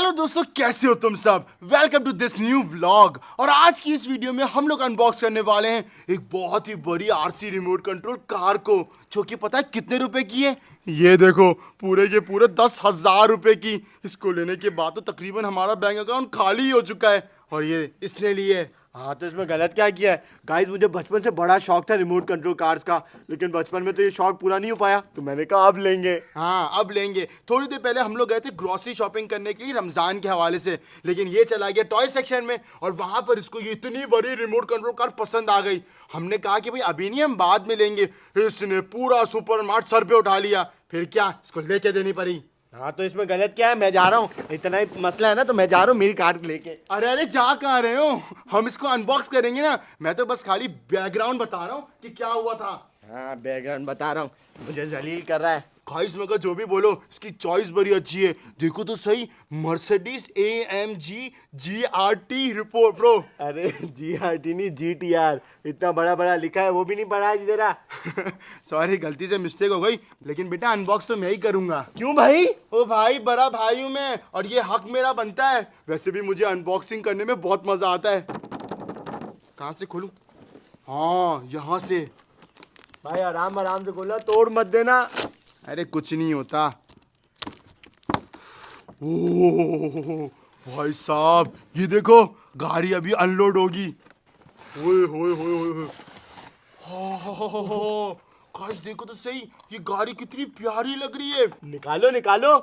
Hello दोस्तों, कैसे हो तुम सब। Welcome to this new vlog. और आज की इस वीडियो में हम लोग अनबॉक्स करने वाले हैं एक बहुत ही बड़ी आरसी रिमोट कंट्रोल कार को, जो कि पता है कितने रुपए की है। ये देखो, पूरे के पूरे 10,000 रुपए की। इसको लेने के बाद तो तकरीबन हमारा बैंक अकाउंट खाली ही हो चुका है। और ये इसने लिए। हाँ, तो इसमें गलत क्या किया है गाइस। मुझे बचपन से बड़ा शौक था रिमोट कंट्रोल कार्स का, लेकिन बचपन में तो ये शौक पूरा नहीं हो पाया, तो मैंने कहा अब लेंगे। हाँ, अब लेंगे। थोड़ी देर पहले हम लोग गए थे ग्रोसरी शॉपिंग करने के लिए रमजान के हवाले से, लेकिन ये चला गया टॉय सेक्शन में और वहां पर इसको ये इतनी बड़ी रिमोट कंट्रोल कार पसंद आ गई। हमने कहा कि भाई अभी नहीं, हम बाद में लेंगे। इसने पूरा सुपर मार्ट सर पे उठा लिया। फिर क्या, इसको लेके देनी पड़ी। हाँ, तो इसमें गलत क्या है। मैं जा रहा हूँ, इतना ही मसला है ना, तो मैं जा रहा हूँ मेरी कार लेके। अरे अरे, जा कहाँ रहे हो। हम इसको अनबॉक्स करेंगे ना। मैं तो बस खाली बैकग्राउंड बता रहा हूँ कि क्या हुआ था। हाँ, बैकग्राउंड बता रहा हूँ, मुझे जलील कर रहा है। गाइस मगर जो भी बोलो, इसकी चॉइस बड़ी अच्छी है। देखो तो सही, Mercedes AMG GRT report pro. अरे GRT नहीं, GTR। इतना बड़ा बड़ा लिखा है, वो भी नहीं पढ़ा है जरा। सॉरी, गलती से मिस्टेक हो गई। लेकिन बेटा अनबॉक्स तो मैं ही करूंगा। क्यों भाई? ओ भाई, बड़ा भाई हूं मैं और ये हक मेरा बनता है। वैसे भी मुझे अनबॉक्सिंग करने में बहुत मजा आता है। कहाँ से खोलूं? हाँ, यहाँ से। भाई आराम आराम से खोलना, तोड़ मत देना। अरे कुछ नहीं होता। ओह भाई साहब, ये देखो, गाड़ी अभी अनलोड होगी। ओए होए होए होए। गाइस देखो तो सही, ये गाड़ी कितनी प्यारी लग रही है। निकालो निकालो।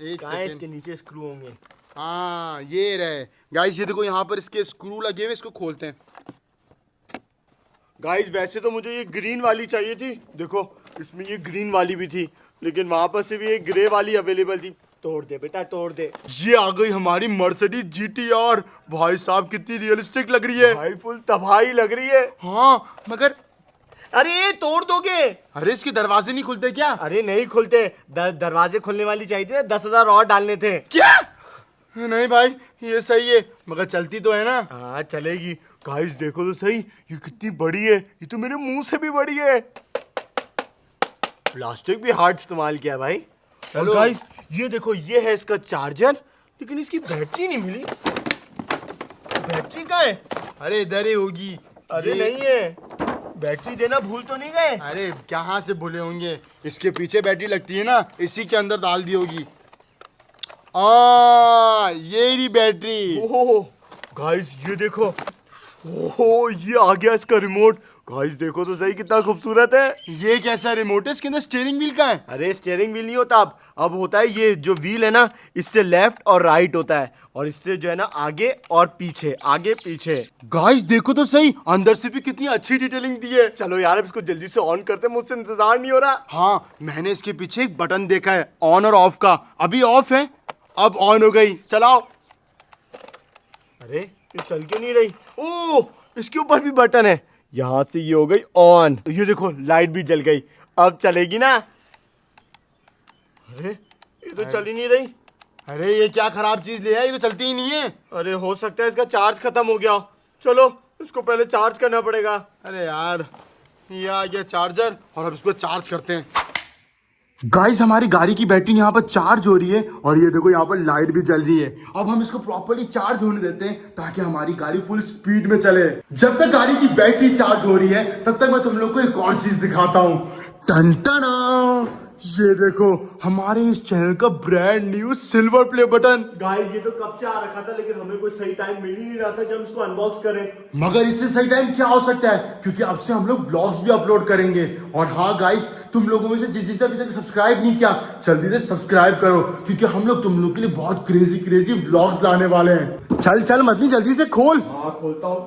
एक सेकंड, इसके नीचे स्क्रू होंगे। हाँ, ये रहे। गाइस ये देखो, यहाँ पर इसके स्क्रू लगे हुए, इसको खोलते हैं। गाइस वैसे तो मुझे ये ग्रीन वाली चाहिए थी। देखो, इसमें ये ग्रीन वाली भी थी, लेकिन वहां पर से भी एक ग्रे वाली अवेलेबल थी। तोड़ दे बेटा, तोड़ दे। ये आ गई हमारी मर्सिडीज GTR। भाई साहब कितनी रियलिस्टिक लग रही है। भाई फुल तबाही लग रही है। हाँ मगर, अरे ये तोड़ दोगे। अरे इसके दरवाजे नहीं खुलते क्या? अरे नहीं खुलते, दरवाजे खुलने वाली चाहिए थी ना, 10,000 और डालने थे। क्या? नहीं भाई, ये सही है, मगर चलती तो है ना। हाँ चलेगी। गाइस देखो तो सही, ये कितनी बड़ी है। ये तो मेरे मुंह से भी बड़ी है। प्लास्टिक भी हार्ड इस्तेमाल किया भाई। चलो गाइस, ये देखो, ये है इसका चार्जर, लेकिन इसकी बैटरी नहीं मिली। बैटरी कहाँ है? अरे इधर ही होगी। अरे नहीं है, बैटरी देना भूल तो नहीं गए? अरे कहाँ से भूले होंगे, इसके पीछे बैटरी लगती है ना, इसी के अंदर डाल दी होगी। ये रही बैटरी। ओह गाइस ये देखो, ओह ये आ गया इसका रिमोट। गाइस देखो तो सही, कितना खूबसूरत है। ये कैसा रिमोट है? इसके अंदर स्टीयरिंग व्हील का है? अरे स्टीयरिंग व्हील नहीं होता, अब होता है ये जो व्हील है ना, इससे लेफ्ट और राइट होता है, और इससे जो है ना आगे और पीछे, आगे पीछे। गाइस देखो तो सही, अंदर से भी कितनी अच्छी डिटेलिंग दी है। चलो यार, अब इसको जल्दी से ऑन करते हैं, मुझसे इंतजार नहीं हो रहा। हाँ, मैंने इसके पीछे एक बटन देखा है ऑन और ऑफ का। अभी ऑफ है, अब ऑन हो गई। चलाओ। अरे ये चल क्यों नहीं रही? ओह, इसके ऊपर भी बटन है। यहाँ से ये हो गई ऑन। ये देखो, लाइट भी जल गई। अब चलेगी ना? अरे ये तो चल ही नहीं रही। अरे ये क्या खराब चीज ले आई, ये तो चलती ही नहीं है। अरे हो सकता है इसका चार्ज खत्म हो गया। चलो इसको पहले चार्ज करना पड़ेगा। अरे यार, ये आ गया चार्जर, और अब इसको चार्ज करते हैं। गाइस हमारी गाड़ी की बैटरी यहाँ पर चार्ज हो रही है, और ये देखो यहाँ पर लाइट भी जल रही है। अब हम इसको प्रॉपर्ली चार्ज होने देते हैं, ताकि हमारी गाड़ी फुल स्पीड में चले। जब तक गाड़ी की बैटरी चार्ज हो रही है, तब तक मैं तुम लोग को एक और चीज दिखाता हूँ। टन टन, ये देखो, हमारे इस चैनल का brand new silver play button. Guys ये तो कब से आ रखा था, लेकिन हमें कोई सही टाइम मिल ही नहीं रहा था कि हम इसको अनबॉक्स करें। मगर इससे सही टाइम क्या हो सकता है, क्योंकि अब से हम लोग व्लॉग्स भी अपलोड करेंगे। और हाँ गाइस, तुम लोगों में से जिसे अभी तक सब्सक्राइब नहीं किया, जल्दी से सब्सक्राइब करो, क्योंकि हम लोग तुम लोग के लिए बहुत क्रेजी व्लॉग्स लाने वाले हैं। चल चल मत, नहीं जल्दी से खोल। हाँ खोलता हूँ।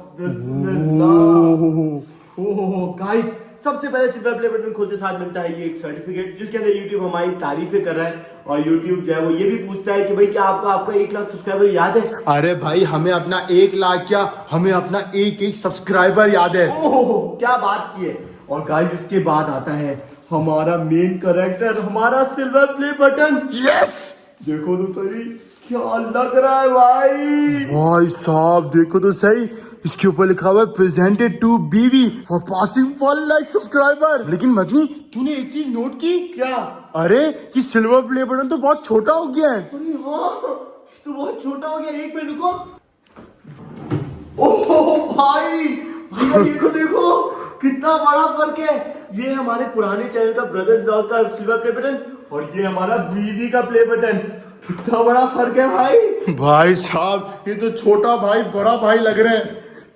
गाइस सबसे पहले सिल्वर प्ले बटन खोलते साथ मिलता है ये एक सर्टिफिकेट, जिसके अंदर YouTube हमारी तारीफें कर रहा है, और YouTube जो है वो ये भी पूछता है कि भाई क्या आपका 1 लाख सब्सक्राइबर याद है? अरे भाई, हमें अपना 1 लाख क्या, हमें अपना एक सब्सक्राइबर याद है। ओह क्या बात की है। और गाइस इसके बाद आता है हमारा मेन कैरेक्टर, हमारा सिल्वर प्ले बटन। यस, देखो तो सही, क्या लग रहा है भाई साहब। देखो तो सही, इसके ऊपर लिखा हुआ है प्रेजेंटेड टू बीवी फॉर पासिंग 1 लाख सब्सक्राइबर। लेकिन मदनी, तूने एक चीज नोट की क्या? अरे कि सिल्वर प्ले बटन तो बहुत छोटा हो गया है। अरे हाँ, तो बहुत बहुत छोटा हो गया, एक मिनट रुको। ओह भाई, भैया ये तो देखो कितना बड़ा फर्क है। ये हमारे पुराने चैनल का ब्रदर्स व्लॉग का सिल्वर प्ले बटन और ये हमारा बीवी का प्ले बटन। कितना बड़ा फर्क है भाई। भाई साहब ये तो छोटा भाई बड़ा भाई लग रहा है।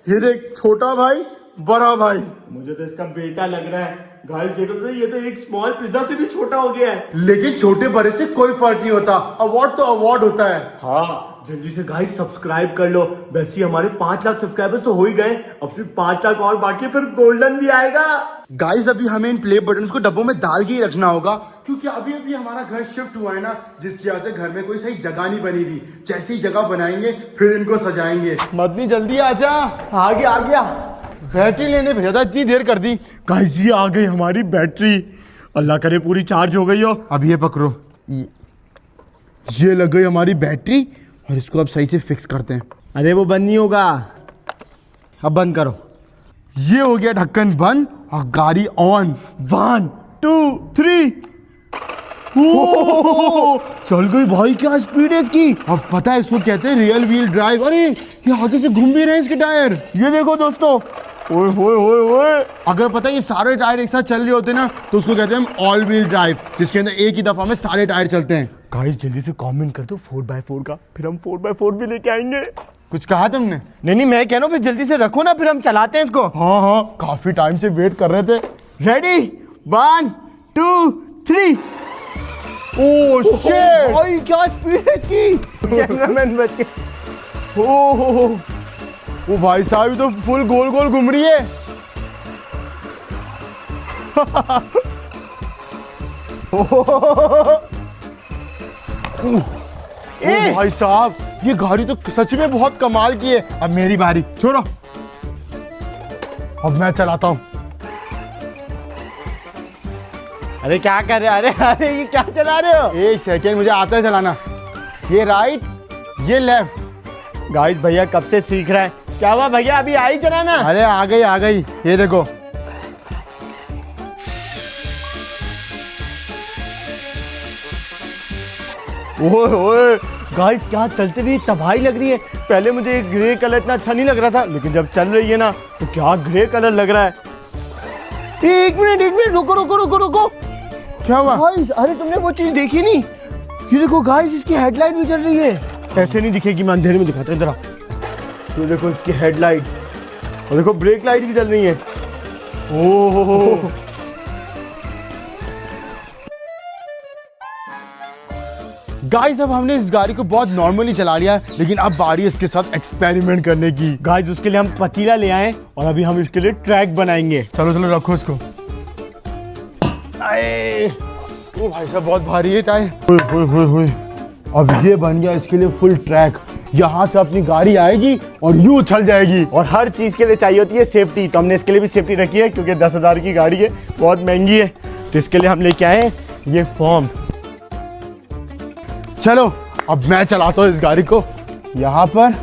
ये देख, छोटा भाई बड़ा भाई, मुझे तो इसका बेटा लग रहा है। गाइस देखो तो ये तो एक स्मॉल पिज्जा से भी छोटा हो गया है। लेकिन छोटे बड़े से कोई फर्क नहीं होता, अवार्ड तो अवार्ड होता है। हाँ, जल्दी से गाइस सब्सक्राइब कर लो। वैसे हमारे 5 लाख सब्सक्राइबर्स तो हो ही गए, अब सिर्फ 5 लाख और बाकी, फिर गोल्डन भी आएगा। गाइस अभी हमें इन प्ले बटन्स को डब्बों में डाल के ही रखना होगा, क्योंकि अभी अभी हमारा घर शिफ्ट हुआ है ना, जिसकी वजह से घर में कोई सही जगह नहीं बनी हुई। जैसे ही जगह बनाएंगे फिर इनको सजाएंगे। मदनी जल्दी आजा। आ गया। बैटरी लेने भेजा था, इतनी देर कर दी। गाइस ये आ गई हमारी बैटरी, अल्लाह करे पूरी चार्ज हो गई हो। अब ये पकड़ो, ये लग गई हमारी बैटरी और इसको अब सही से फिक्स करते हैं। अरे वो बंद नहीं होगा, अब बंद करो। ये हो गया ढक्कन बंद और गाड़ी ऑन। 1 2 3 चल गई भाई, क्या स्पीड है इसकी। अब पता है इसको कहते हैं रियल व्हील ड्राइव। अरे ये आगे से घूम भी रहे हैं इसके टायर, ये देखो दोस्तों। ओए होए होए होए, अगर पता है ये सारे टायर एक साथ चल रहे होते ना तो उसको कहते हैं हम ऑल व्हील ड्राइव, जिसके अंदर एक ही दफा में सारे टायर चलते हैं। गाइस जल्दी से कमेंट कर दो 4x4 का, फिर हम 4x4 भी लेके आएंगे। कुछ कहा तुमने? नहीं मैं कह रहा हूँ फिर जल्दी से रखो ना, फिर हम चलाते हैं इसको। हाँ काफी टाइम से वेट कर रहे थे। रेडी 1 2 3। ओह शिट भाई, क्या स्पीड है इसकी। कैमरामैन बच गए। ओह वो भाई साहब तो फुल गोल गोल घूम रही है। ओ भाई साहब, ये गाड़ी तो सच में बहुत कमाल की है। अब मेरी बारी, छोड़ो अब मैं चलाता हूँ। अरे क्या कर रहे हो? अरे ये क्या चला रहे हो? एक सेकेंड, मुझे आता है चलाना। ये राइट, ये लेफ्ट। गाइस भैया कब से सीख रहा है। क्या हुआ भैया, अभी आई चलाना? अरे आ गई, ये देखो। ओए गाइस, क्या चलते भी तबाही लग रही है। पहले मुझे ये ग्रे कलर इतना अच्छा नहीं लग रहा था, लेकिन जब चल रही है ना तो क्या ग्रे कलर लग रहा है। एक मिनट रुको। क्या हुआ गाइस? अरे तुमने वो चीज देखी नहीं? ये देखो गाइस, इसकी हेडलाइट भी चल रही है। ऐसे नहीं दिखेगी, मैं अंधेरे में दिखाता हूं। इधर तो देखो इसकी हेडलाइट, और देखो ब्रेक लाइट भी चल रही है। ओह गाइस, अब हमने इस गाड़ी को बहुत नॉर्मली चला लिया है, लेकिन अब बारी है इसके साथ एक्सपेरिमेंट करने की। गाइस उसके लिए हम पतीला ले आए और अभी हम इसके लिए ट्रैक बनाएंगे। चलो रखो इसको। ओ भाई साहब बहुत भारी है टायर। अब ये बन गया इसके लिए फुल ट्रैक। यहाँ से अपनी गाड़ी आएगी और यूं चल जाएगी। और हर चीज के लिए चाहिए होती है सेफ्टी, तो हमने इसके लिए भी सेफ्टी रखी है, क्योंकि 10,000 की गाड़ी है, बहुत महंगी है। तो इसके लिए हम लेके आए ये फॉर्म। चलो अब मैं चलाता हूँ इस गाड़ी को यहाँ पर।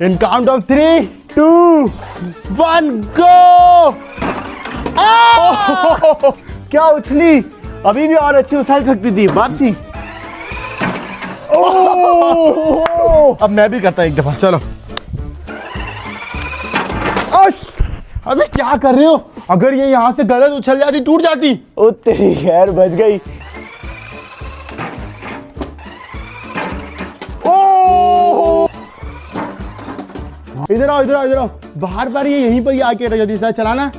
इन काउंट ऑफ 3 2 1 गो। क्या उछली, अभी भी और अच्छी उछल सकती थी वापसी। अब मैं भी करता एक दफा। चलो। अबे क्या कर रहे हो? अगर ये यहाँ से गलत उछल जाती, टूट जाती। ओ तेरी खैर, बच गई। इधर आओ। बार ये यहीं पर ही आके अटक जाती है। चलाना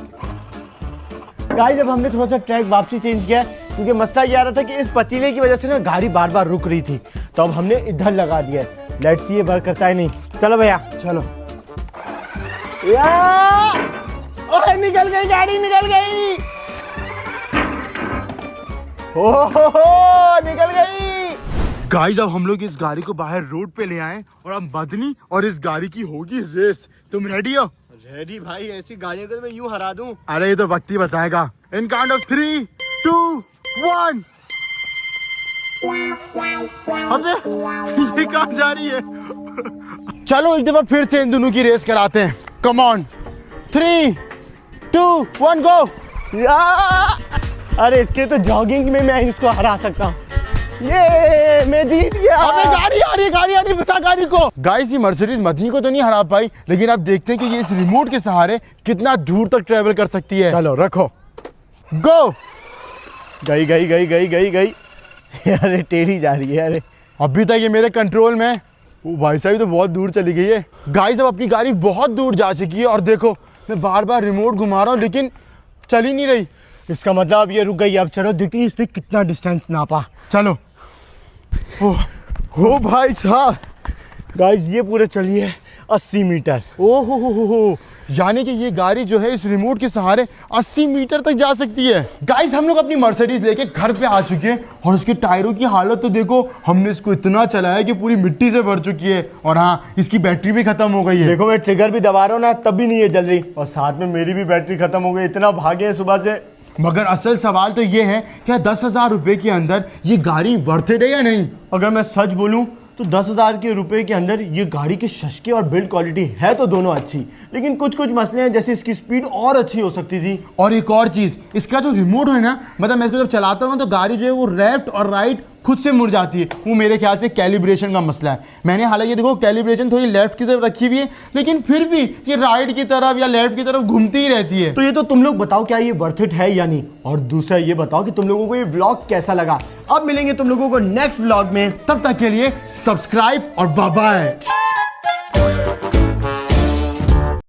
गाइस, जब हमने थोड़ा सा ट्रैक वापसी चेंज किया, क्योंकि मसला ये आ रहा था कि इस पतीले की वजह से ना गाड़ी बार बार रुक रही थी, तो अब हमने इधर लगा दिया है। लेट्स सी ये वर्क करता है नहीं। चलो भैया चलो। ओए निकल गई गाड़ी, निकल गई। निकल गई। गाइस अब हम लोग इस गाड़ी को बाहर रोड पे ले आए और अब मदनी और इस गाड़ी की होगी रेस। तुम रेडी हो? रेडी भाई, ऐसी गाड़ियों को मैं यूं हरा दूं। अरे ये तो वक्त ही बताएगा। इन काउंट ऑफ 3 2 1। अबे ये कहाँ जा रही है? चलो एक दफा फिर से इन दोनों की रेस कराते हैं। कम ऑन, 3 2 1 गो। अरे इसके तो जॉगिंग में मैं इसको हरा सकता हूँ। ये मैं जीत गया। अबे गाड़ी आ रही, बचा गाड़ी को। गाइस ये मर्सिडीज मदनी को तो नहीं हरा पाई, लेकिन आप देखते हैं कि ये इस रिमोट के सहारे कितना दूर तक ट्रेवल कर सकती है। चलो रखो। गो। गई गई गई गई गई गई। अरे टेढ़ी जा रही है। अरे अभी तक ये मेरे कंट्रोल में है। वो भाई साहब तो बहुत दूर चली गई है। गाइस अब अपनी गाड़ी बहुत दूर जा चुकी है और देखो मैं बार बार रिमोट घुमा रहा हूँ लेकिन चल ही नहीं रही। इसका मतलब अब ये रुक गई। अब चलो देखते हैं इसने कितना डिस्टेंस नापा। चलो। हो भाई साहब, गाइस ये पूरे चली है 80 मीटर। ओहो हो, यानी कि ये गाड़ी जो है इस रिमोट के सहारे 80 मीटर तक जा सकती है। गाइस हम लोग अपनी मर्सिडीज लेके घर पे आ चुके हैं और उसके टायरों की हालत तो देखो, हमने इसको इतना चलाया कि पूरी मिट्टी से भर चुकी है और हाँ इसकी बैटरी भी खत्म हो गई है। देखो मैं ट्रिगर भी दबा रहा हूँ ना, तब भी नहीं है जल रही, और साथ में मेरी भी बैटरी खत्म हो गई। इतना भागे हैं सुबह से। मगर असल सवाल तो ये है क्या 10,000 रुपए के अंदर ये गाड़ी वर्थ इट है या नहीं। अगर मैं सच बोलूं तो 10,000 के रुपए के अंदर ये गाड़ी की शशके और बिल्ड क्वालिटी है तो दोनों अच्छी, लेकिन कुछ कुछ मसले हैं, जैसे इसकी स्पीड और अच्छी हो सकती थी। और एक और चीज, इसका जो रिमोट है ना, मतलब मैं इसको जब चलाता हूँ तो गाड़ी जो है वो लेफ्ट और राइट खुद से मुड़ जाती है। वो मेरे ख्याल से कैलिब्रेशन का मसला है। मैंने हालांकि देखो कैलिब्रेशन थोड़ी लेफ्ट की तरफ रखी हुई है, लेकिन फिर भी ये राइट की तरफ या लेफ्ट की तरफ घूमती ही रहती है। तो ये तो तुम लोग बताओ क्या ये वर्थ इट है या नहीं, और दूसरा ये बताओ कि तुम लोगों को ये व्लॉग कैसा लगा। अब मिलेंगे तुम लोगों को नेक्स्ट व्लॉग में, तब तक के लिए सब्सक्राइब और बाय बाय।